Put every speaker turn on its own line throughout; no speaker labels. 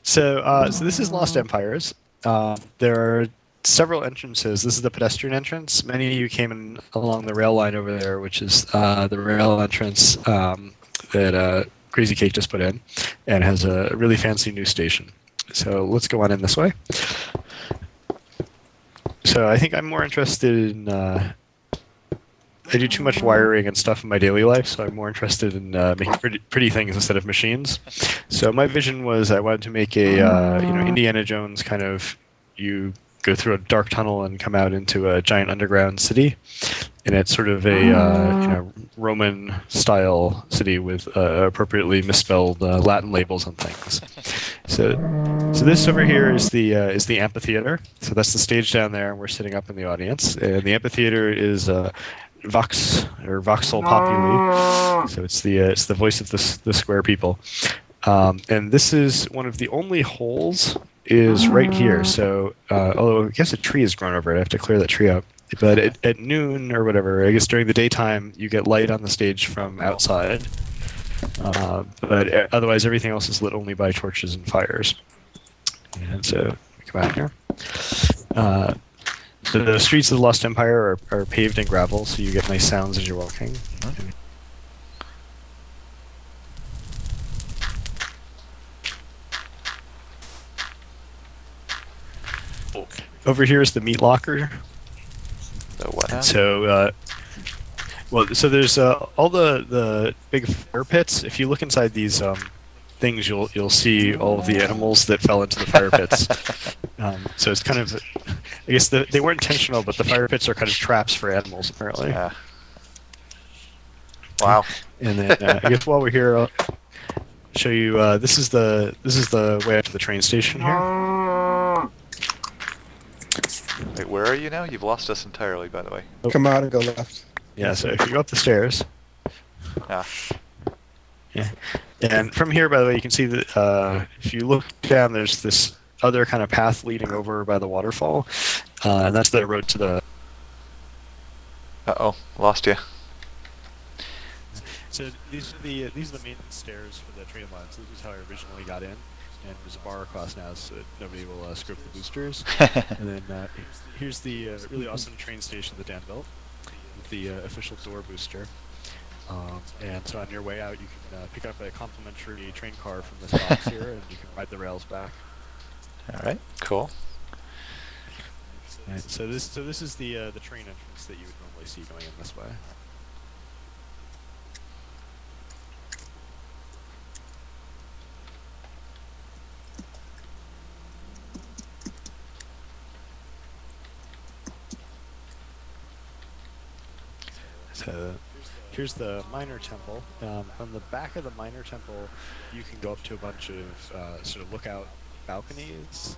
So this is Lost Empires. There are several entrances. This is the pedestrian entrance. Many of you came in along the rail line over there, which is the rail entrance that Crazy Cake just put in, and has a really fancy new station. So let's go on in this way. So I think I'm more interested in. I do too much wiring and stuff in my daily life, so I'm more interested in making pretty things instead of machines. So my vision was I wanted to make a Indiana Jones kind of, you go through a dark tunnel and come out into a giant underground city, and it's sort of a Roman style city with appropriately misspelled Latin labels on things. So this over here is the amphitheater. So that's the stage down there, and we're sitting up in the audience. And the amphitheater is Vox or Voxel Populi. So it's the voice of the square people. And this is one of the only holes is right here. So although I guess a tree has grown over it, I have to clear that tree out. But at noon or whatever, I guess during the daytime, you get light on the stage from outside. But otherwise, everything else is lit only by torches and fires. And so we come out here. The streets of the Lost Empire are paved in gravel, so you get nice sounds as you're walking. Over here is the meat locker.
The what?
So, so there's all the big fire pits. If you look inside these things, you'll see all of the animals that fell into the fire pits. So it's kind of, I guess they weren't intentional, but the fire pits are kind of traps for animals apparently.
Yeah. Wow.
And then I guess while we're here, I'll show you. This is the way up to the train station here.
Wait, where are you now? You've lost us entirely, by the way.
Oh. Come out and go left.
Yeah, so if you go up the stairs.
Ah.
Yeah. And from here, by the way, you can see that if you look down, there's this other kind of path leading over by the waterfall. And that's the road to the...
Uh-oh, lost you.
So these are the maintenance stairs for the train line. So this is how I originally got in. And there's a bar across now, so that nobody will screw up the boosters. And then here's the really awesome train station that Dan built, with the official door booster. And so on your way out, you can pick up a complimentary train car from this box here, and you can ride the rails back.
All right, cool.
Right, so this is the train entrance that you would normally see going in this way. So here's the Minor Temple. From the back of the Minor Temple, you can go up to a bunch of sort of lookout balconies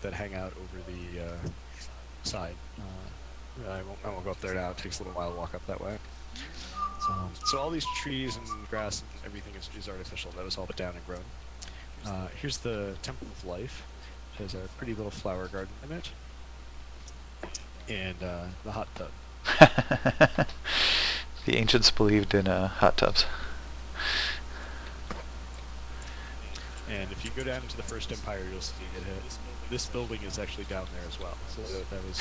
that hang out over the side. I won't go up there now. It takes a little while to walk up that way. So all these trees and grass and everything is artificial. That was all put down and grown. Here's the Temple of Life. It has a pretty little flower garden in it. And the hot tub.
The ancients believed in hot tubs.
And if you go down into the First Empire, you'll see this building is actually down there as well. So that was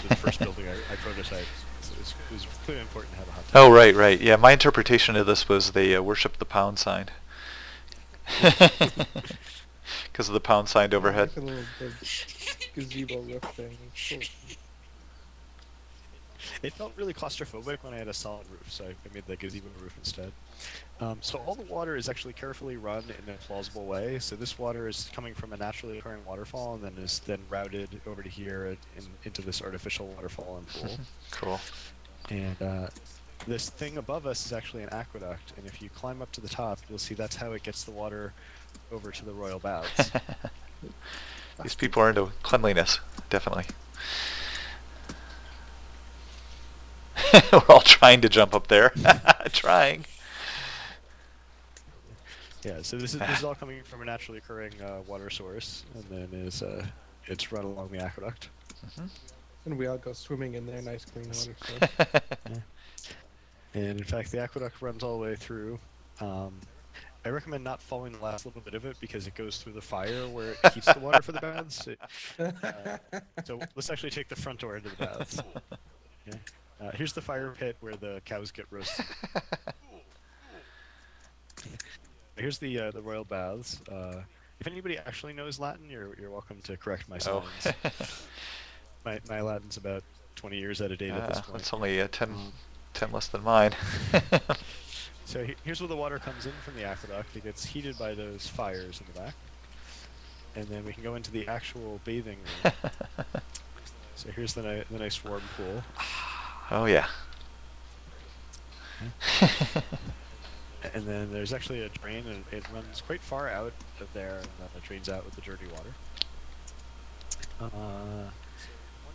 the first building I prototyped. So it was clearly important to have a hot tub.
Oh, right, right. Yeah, my interpretation of this was they worshiped the pound sign. Because of the pound sign overhead.
Like a little gazebo roof thing. Cool.
It felt really claustrophobic when I had a solid roof, so I made the gazebo roof instead. So all the water is actually carefully run in a plausible way. So this water is coming from a naturally occurring waterfall, and then is then routed over to here and into this artificial waterfall and pool.
Cool.
And this thing above us is actually an aqueduct, and if you climb up to the top, you'll see that's how it gets the water over to the royal baths.
These people are into cleanliness, definitely. We're all trying to jump up there. Trying.
Yeah, so this is all coming from a naturally occurring water source, and then it's run along the aqueduct.
Mm-hmm.
And we all go swimming in there, nice clean water source.
Yeah. And in fact, the aqueduct runs all the way through. I recommend not following the last little bit of it because it goes through the fire where it keeps the water for the baths. So let's actually take the front door into the baths. Yeah. Here's the fire pit where the cows get roasted. Here's the royal baths. If anybody actually knows Latin, you're welcome to correct my
Oh.
signs. My Latin's about 20 years out of date at this point.
That's only 10 less than mine.
So here's where the water comes in from the aqueduct. It gets heated by those fires in the back. And then we can go into the actual bathing room. So here's the nice warm pool.
Oh yeah.
And then there's actually a drain, and it runs quite far out of there, and then it drains out with the dirty water.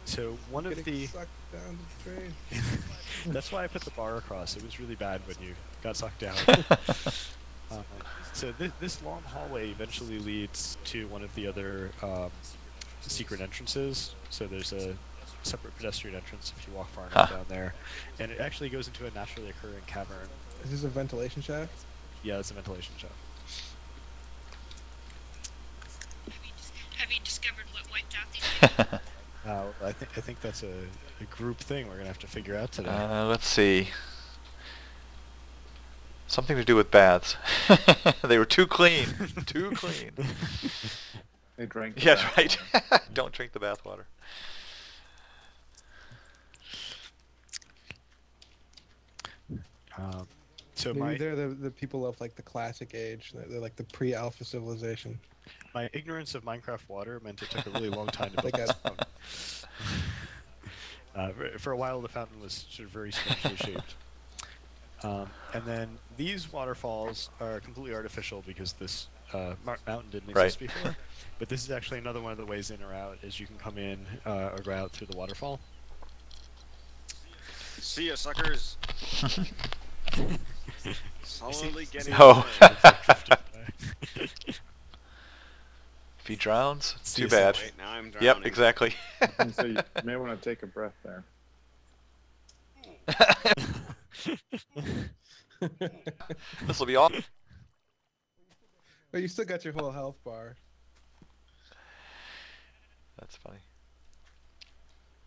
So one of
Getting
the...
sucked down the drain.
That's why I put the bar across. It was really bad when you got sucked down. So this long hallway eventually leads to one of the other secret entrances. So there's a separate pedestrian entrance if you walk far enough down there. And it actually goes into a naturally occurring cavern.
Is this a ventilation shaft?
Yeah, it's a ventilation shaft.
Have you discovered what wiped out these people?
I think that's a group thing we're gonna have to figure out today.
Let's see. Something to do with baths. They were too clean. Too clean.
They drank the
Yeah,
bath
right.
water.
Don't drink the bath water.
So
Maybe
my
they're the people of like the classic age. They're like the pre-alpha civilization.
ignorance of Minecraft water meant it took a really long time to build
Like
this fountain. For a while, the fountain was sort of very strangely shaped. And then these waterfalls are completely artificial because this mountain didn't exist before. But this is actually another one of the ways in or out is you can come in or go out through the waterfall.
See ya, suckers. Solidly getting.
Oh.
Drifting
If he drowns,
See
too
you
bad.
Wait, now I'm drowning.
Yep, exactly.
And so you may want to take a breath there.
This will be all.
But you still got your whole health bar.
That's funny.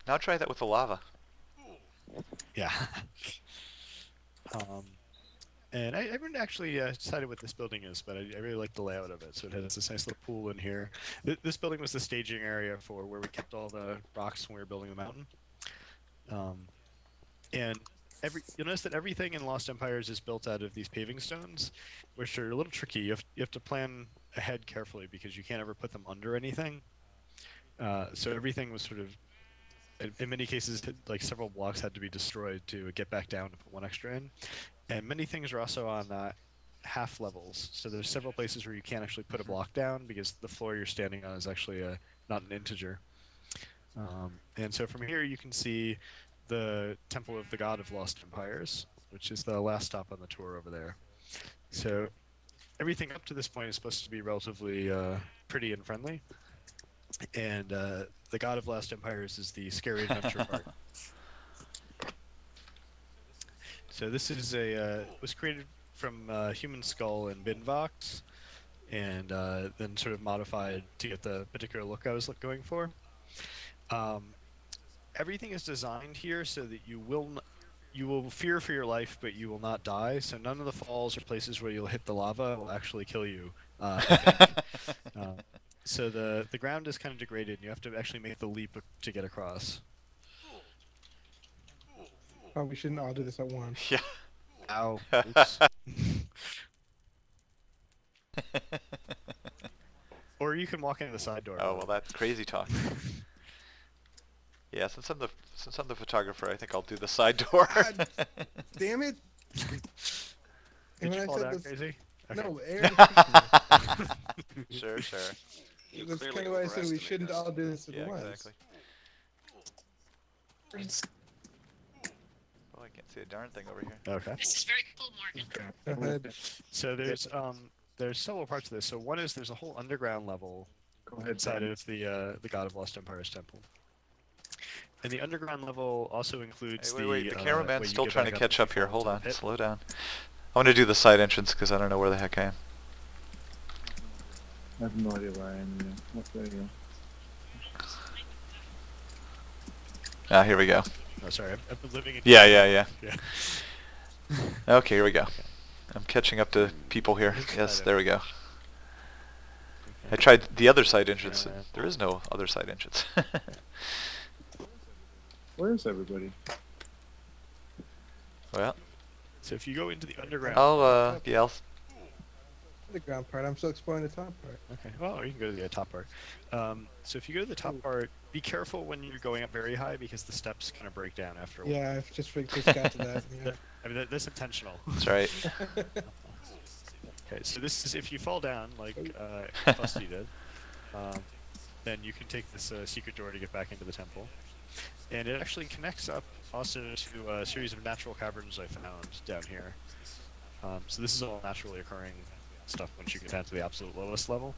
Now try that with the lava.
Yeah. And I haven't actually decided what this building is, but I really like the layout of it. So it has this nice little pool in here. This building was the staging area for where we kept all the rocks when we were building the mountain. And you'll notice that everything in Lost Empires is built out of these paving stones, which are a little tricky. You have to plan ahead carefully because you can't ever put them under anything. So everything was sort of, in many cases, like several blocks had to be destroyed to get back down to put one extra in. And many things are also on half levels. So there's several places where you can't actually put a block down because the floor you're standing on is actually not an integer. And so from here you can see the Temple of the God of Lost Empires, which is the last stop on the tour over there. So everything up to this point is supposed to be relatively pretty and friendly. And the God of Lost Empires is the scary adventure part. So this is was created from Human Skull and Binvox, and then sort of modified to get the particular look I was going for. Everything is designed here so that you will fear for your life, but you will not die. So none of the falls or places where you'll hit the lava will actually kill you. I think. So the ground is kind of degraded, and you have to actually make the leap to get across.
Oh, we shouldn't all do this at once.
Yeah.
Ow. Oops. Or you can walk into the side door.
Oh well, that's crazy talk. Yeah, since I'm the photographer, I think I'll do the side door.
God damn it!
Did
And
you
when I
fall
said
down
this-
crazy? Okay.
No, Aaron.
Sure.
You
That's
clearly
kind of why I said we
overestimate
shouldn't
us.
all do this at
Yeah,
once.
exactly. Oh, I can't see a darn thing over here.
Okay.
This is very cool, Morgan.
Go ahead.
So there's several parts of this. So one is there's a whole underground level
Go ahead,
inside
Simon.
of the God of Lost Empires temple. And the underground level also includes
Hey, wait, the
way
cameraman's
you
still
get
trying to
back
catch
if you
up here.
fall
Hold
into
on,
the pit.
slow down. I want to do the side entrance because I don't know where the heck I am.
I have no idea where I am yet. What there you go.
Ah, here we go.
Oh, sorry, I've been living in...
Yeah.
Yeah.
Okay, here we go. I'm catching up to people here. Yes, there we go. I tried the other side entrance. There is no other side entrance.
Where is everybody?
Well,
So if you go into the underground...
yeah, I'll
The ground part. I'm still exploring the top part.
Okay, well, you can go to the top part. So if you go to the top part, be careful when you're going up very high because the steps kind of break down after a while.
Yeah, I've just got to that. Yeah.
I mean, that's intentional.
That's right.
Okay, so this is if you fall down, like Fusty did, then you can take this secret door to get back into the temple. And it actually connects up also to a series of natural caverns I found down here. So this is all naturally occurring stuff once you get down to the absolute lowest level.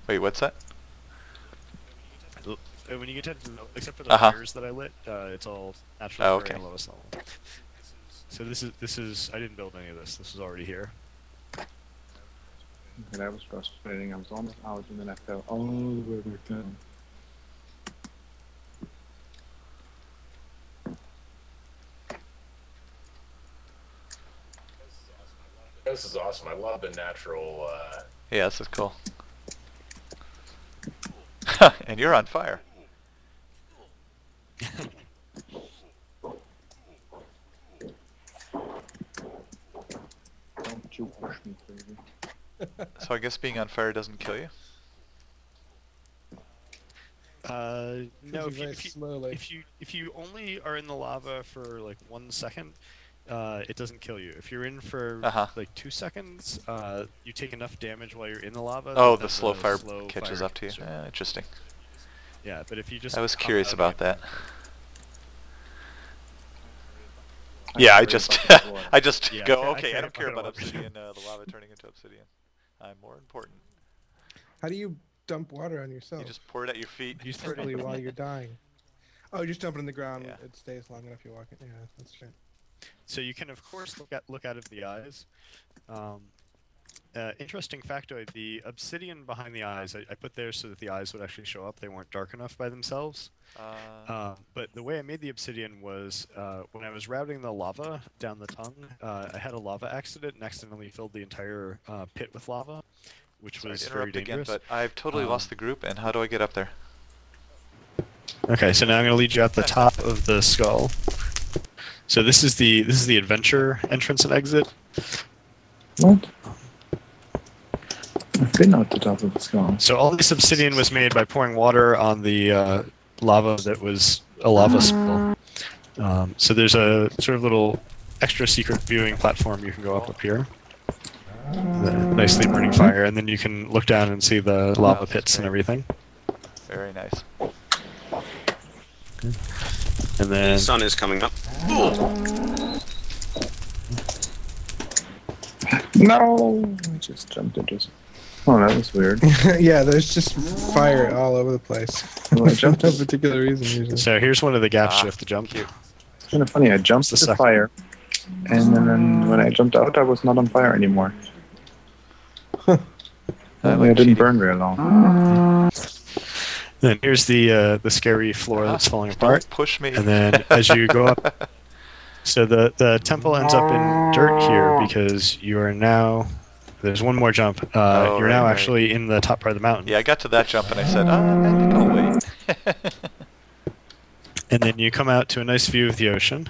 Wait, what's that?
When you get down to the, except for the
Uh-huh.
fires that I lit, it's all naturally
Oh,
occurring
okay.
at the lowest level. So this is I didn't build any of this. This was already here.
Okay, that was frustrating. I was almost out and then I fell all the way back down.
This is awesome. I love the natural.
Yeah, this is cool. And you're on fire.
Don't you push me, baby.
So I guess being on fire doesn't kill you?
No,
Kills you very slowly.
if you only are in the lava for like 1 second, it doesn't kill you. If you're in for
Uh-huh.
like 2 seconds, you take enough damage while you're in the lava.
Oh,
that
the
then
slow fire
slow
catches
fire
up to you.
kills
Yeah, interesting.
Yeah, but if you just
I was
come
curious
out
about
of
that.
I
Yeah, I
worry
just
about the water.
I just
Yeah,
go,
I
okay, I
care
don't care
about
about
it all.
obsidian, the lava turning into obsidian. I'm more important.
How do you dump water on yourself?
You just pour it at your feet.
You throw it
Especially
in.
while you're dying. Oh, you just dump it in the ground.
Yeah.
It stays long enough. You walk it. Yeah, that's true.
So you can of course look out of the eyes. Interesting factoid: the obsidian behind the eyes I put there so that the eyes would actually show up. They weren't dark enough by themselves. But the way I made the obsidian was when I was routing the lava down the tongue, I had a lava accident and accidentally filled the entire pit with lava, which
Sorry
was
to
very
interrupt again,
dangerous.
but I've totally lost the group, and how do I get up there?
Okay, so now I'm going to lead you out the top of the skull. So this is the adventure entrance and exit.
What? I've been out the top of the skull.
So all this obsidian was made by pouring water on the lava that was a lava skull. So there's a sort of little extra secret viewing platform you can go up here. The nicely burning fire, and then you can look down and see the lava pits and everything.
Very nice.
And then
The sun is coming up.
No! I just jumped into it. Oh, that was weird.
Yeah, there's just fire all over the place.
Well, I
For
jumped
no
into
particular reason usually.
so here's one of the gaps
Ah,
you have to jump.
cute.
It's kind of funny. I jumped
The
into
second.
fire, and then when I jumped out, I was not on fire anymore.
I
I
like
didn't
cheating.
burn very long.
Then here's the scary floor that's falling apart.
Don't push me.
And then as you go up, so the temple ends up in dirt here because you are now. There's one more jump.
Oh,
You're now
right, right.
actually in the top part of the mountain.
Yeah, I got to that jump and I said, oh, wait.
And then you come out to a nice view of the ocean.